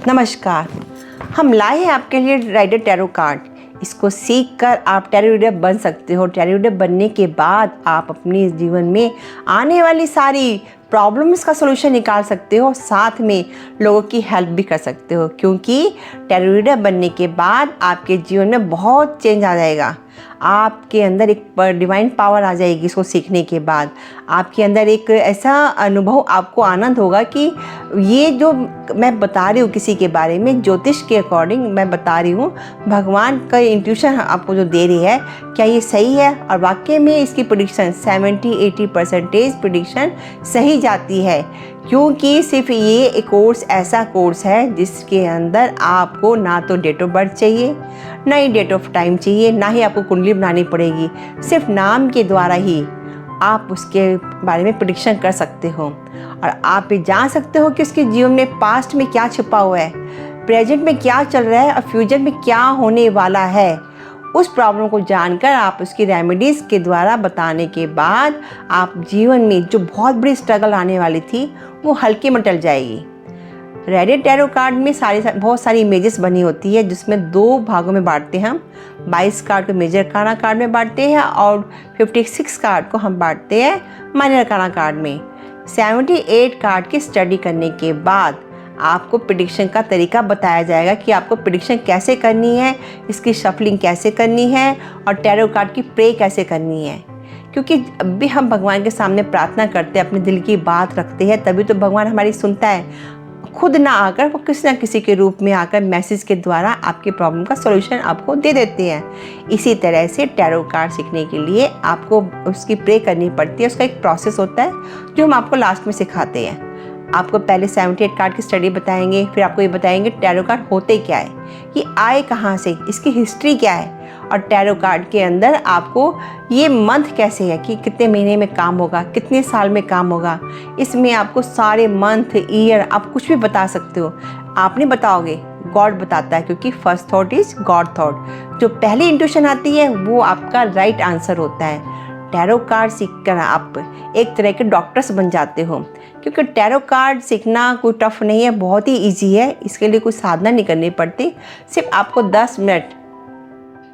नमस्कार। हम लाए हैं आपके लिए राइडर टैरो कार्ड। इसको सीख कर आप टैरो रीडर बन सकते हो। टैरो रीडर बनने के बाद आप अपने जीवन में आने वाली सारी प्रॉब्लम्स का सलूशन निकाल सकते हो, साथ में लोगों की हेल्प भी कर सकते हो, क्योंकि टैरो रीडर बनने के बाद आपके जीवन में बहुत चेंज आ जाएगा। आपके अंदर एक डिवाइन पावर आ जाएगी। इसको सीखने के बाद आपके अंदर एक ऐसा अनुभव, आपको आनंद होगा कि ये जो मैं बता रही हूँ किसी के बारे में, ज्योतिष के अकॉर्डिंग मैं बता रही हूँ, भगवान का इंट्यूशन आपको जो दे रही है, क्या ये सही है? और वाकई में इसकी प्रेडिक्शन 70-80% प्रेडिक्शन सही जाती है, क्योंकि सिर्फ ये एक कोर्स ऐसा कोर्स है जिसके अंदर आपको ना तो डेट ऑफ बर्थ चाहिए, ना ही डेट ऑफ टाइम चाहिए, ना ही आपको कुंडली बनानी पड़ेगी। सिर्फ नाम के द्वारा ही आप उसके बारे में प्रेडिक्शन कर सकते हो और आप ये जान सकते हो कि उसके जीवन में पास्ट में क्या छिपा हुआ है, प्रेजेंट में क्या चल रहा है और फ्यूचर में क्या होने वाला है। उस प्रॉब्लम को जानकर आप उसकी रेमेडीज़ के द्वारा बताने के बाद आप जीवन में जो बहुत बड़ी स्ट्रगल आने वाली थी वो हल्के में टल जाएगी। राइडर टैरो कार्ड में बहुत सारी इमेजेस बनी होती है, जिसमें 2 भागों में बांटते हैं हम। 22 कार्ड को मेजर अरकाना कार्ड में बांटते हैं और 56 कार्ड को हम बांटते हैं माइनर अरकाना कार्ड में। 78 कार्ड की स्टडी करने के बाद आपको प्रेडिक्शन का तरीका बताया जाएगा कि आपको प्रेडिक्शन कैसे करनी है, इसकी शफलिंग कैसे करनी है और टैरो कार्ड की प्रे कैसे करनी है। क्योंकि जब भी हम भगवान के सामने प्रार्थना करते हैं, अपने दिल की बात रखते हैं, तभी तो भगवान हमारी सुनता है। खुद ना आकर वो किसी ना किसी के रूप में आकर मैसेज के द्वारा आपके प्रॉब्लम का सॉल्यूशन आपको दे देते हैं। इसी तरह से टैरो कार्ड सीखने के लिए आपको उसकी प्रे करनी पड़ती है। उसका एक प्रोसेस होता है जो हम आपको लास्ट में सिखाते हैं। आपको पहले 78 कार्ड की स्टडी बताएंगे, फिर आपको ये बताएंगे टैरो कार्ड होते क्या है, ये आए कहाँ से, इसकी हिस्ट्री क्या है, और टैरो कार्ड के अंदर आपको ये मंथ कैसे है कि कितने महीने में काम होगा, कितने साल में काम होगा। इसमें आपको सारे मंथ, ईयर, आप कुछ भी बता सकते हो। आप नहीं बताओगे, गॉड बताता है, क्योंकि first thought is God thought. जो पहली इंट्यूशन आती है वो आपका राइट आंसर होता है। टैरो कार्ड सीखकर आप एक तरह के डॉक्टर्स बन जाते हो, क्योंकि टैरो कार्ड सीखना कोई टफ नहीं है, बहुत ही इजी है। इसके लिए कोई साधना नहीं करनी पड़ती, सिर्फ आपको 10 मिनट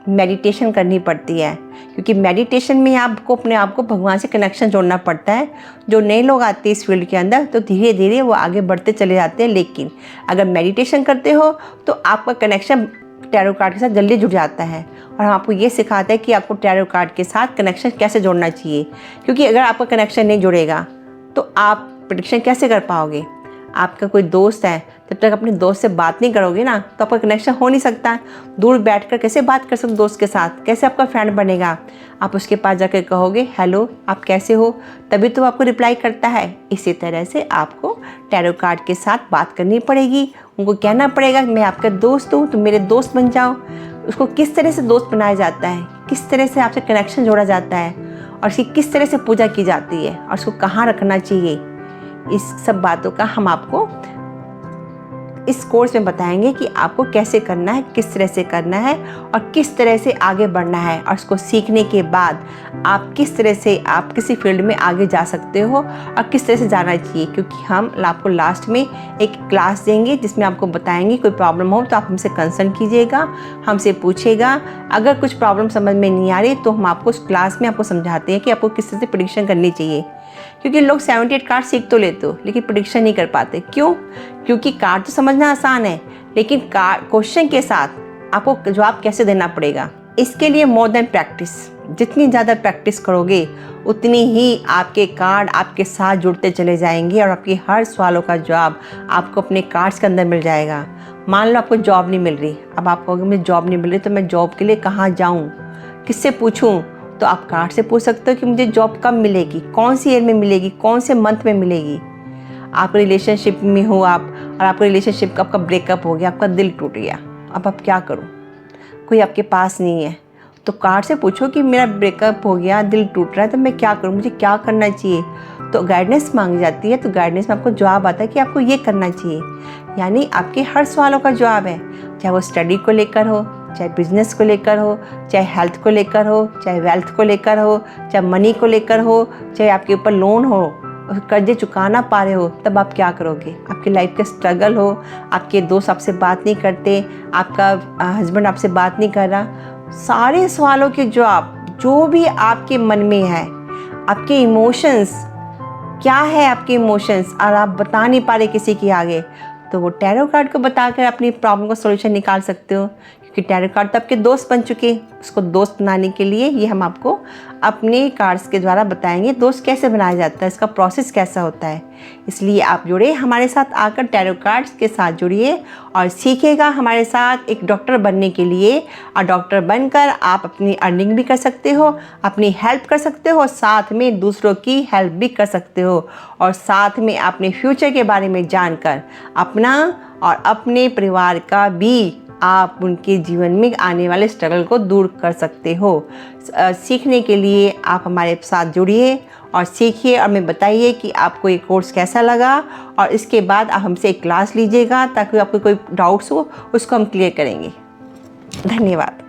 मेडिटेशन करनी पड़ती है, क्योंकि मेडिटेशन में आपको अपने आप को भगवान से कनेक्शन जोड़ना पड़ता है। जो नए लोग आते हैं इस फील्ड के अंदर तो धीरे धीरे वो आगे बढ़ते चले जाते हैं, लेकिन अगर मेडिटेशन करते हो तो आपका कनेक्शन टैरो कार्ड के साथ जल्दी जुड़ जाता है। और हम आपको ये सिखाते हैं कि आपको टैरो कार्ड के साथ कनेक्शन कैसे जोड़ना चाहिए, क्योंकि अगर आपका कनेक्शन नहीं जुड़ेगा तो आप प्रेडिक्शन कैसे कर पाओगे। आपका कोई दोस्त है, जब तक अपने दोस्त से बात नहीं करोगे ना तो आपका कनेक्शन हो नहीं सकता। दूर बैठकर कैसे बात कर सकते दोस्त के साथ, कैसे आपका फ्रेंड बनेगा। आप उसके पास जाकर कहोगे हेलो आप कैसे हो, तभी तो आपको रिप्लाई करता है। इसी तरह से आपको टैरो कार्ड के साथ बात करनी पड़ेगी। उनको कहना पड़ेगा मैं आपका दोस्त हूँ, तुम मेरे दोस्त बन जाओ। उसको किस तरह से दोस्त बनाया जाता है, किस तरह से आपसे कनेक्शन जोड़ा जाता है और उसकी किस तरह से पूजा की जाती है और उसको कहाँ रखना चाहिए, इस सब बातों का हम आपको इस कोर्स में बताएंगे कि आपको कैसे करना है, किस तरह से करना है और किस तरह से आगे बढ़ना है। और इसको सीखने के बाद आप किस तरह से आप किसी फील्ड में आगे जा सकते हो और किस तरह से जाना चाहिए, क्योंकि हम आपको लास्ट में एक क्लास देंगे जिसमें आपको बताएंगे कोई प्रॉब्लम हो तो आप हमसे कंसर्न कीजिएगा, हमसे पूछेगा। अगर कुछ प्रॉब्लम समझ में नहीं आ रही तो हम आपको उस क्लास में आपको समझाते हैं कि आपको किस तरह से प्रेडिक्शन करनी चाहिए। क्योंकि लोग 78 कार्ड सीख तो लेते हो लेकिन प्रेडिक्शन नहीं कर पाते। क्यों? क्योंकि कार्ड तो समझना आसान है, लेकिन क्वेश्चन के साथ आपको जवाब कैसे देना पड़ेगा, इसके लिए मोर देन प्रैक्टिस। जितनी ज़्यादा प्रैक्टिस करोगे उतनी ही आपके कार्ड आपके साथ जुड़ते चले जाएंगे और आपके हर सवालों का जवाब आपको अपने कार्ड्स के अंदर मिल जाएगा। मान लो आपको जॉब नहीं मिल रही, अब आप कहोगे मुझे जॉब नहीं मिल रही तो मैं जॉब के लिए कहाँ जाऊँ, किससे पूछूँ। तो आप कार्ड से पूछ सकते हो कि मुझे जॉब कब मिलेगी, कौन सी ईयर में मिलेगी, कौन से मंथ में मिलेगी। आप रिलेशनशिप में हो आप और आपका रिलेशनशिप का आपका ब्रेकअप हो गया, आपका दिल टूट गया, अब आप क्या करो, कोई आपके पास नहीं है, तो कार्ड से पूछो कि मेरा ब्रेकअप हो गया, दिल टूट रहा है, तो मैं क्या करूँ, मुझे क्या करना चाहिए। तो गाइडेंस मांगी जाती है, तो गाइडेंस में आपको जवाब आता है कि आपको ये करना चाहिए। यानी आपके हर सवालों का जवाब है, चाहे वो स्टडी को लेकर हो, चाहे बिजनेस को लेकर हो, चाहे हेल्थ को लेकर हो, चाहे वेल्थ को लेकर हो, चाहे मनी को लेकर हो, चाहे आपके ऊपर लोन हो, कर्जे चुका ना पा रहे हो, तब आप क्या करोगे? आपकी लाइफ का स्ट्रगल हो, आपके दोस्त आपसे बात नहीं करते, आपका हस्बैंड आपसे बात नहीं कर रहा, सारे सवालों के जवाब जो भी आपके मन में है, आपके इमोशंस क्या है, आपके इमोशंस, और आप बता नहीं पा रहे किसी के आगे, तो वो टैरो कार्ड को बताकर अपनी प्रॉब्लम का सॉल्यूशन निकाल सकते हो। क्योंकि टैरो कार्ड तो आपके दोस्त बन चुके, उसको दोस्त बनाने के लिए ये हम आपको अपने कार्ड्स के द्वारा बताएंगे दोस्त कैसे बनाया जाता है, इसका प्रोसेस कैसा होता है। इसलिए आप जुड़े हमारे साथ, आकर टैरो कार्ड्स के साथ जुड़िए और सीखिएगा हमारे साथ एक डॉक्टर बनने के लिए। और डॉक्टर बनकर आप अपनी अर्निंग भी कर सकते हो, अपनी हेल्प कर सकते हो, साथ में दूसरों की हेल्प भी कर सकते हो, और साथ में अपने फ्यूचर के बारे में जानकर अपना और अपने परिवार का भी आप उनके जीवन में आने वाले स्ट्रगल को दूर कर सकते हो। सीखने के लिए आप हमारे साथ जुड़िए और सीखिए, और हमें बताइए कि आपको ये कोर्स कैसा लगा, और इसके बाद आप हमसे एक क्लास लीजिएगा ताकि आपको कोई डाउट्स हो उसको हम क्लियर करेंगे। धन्यवाद।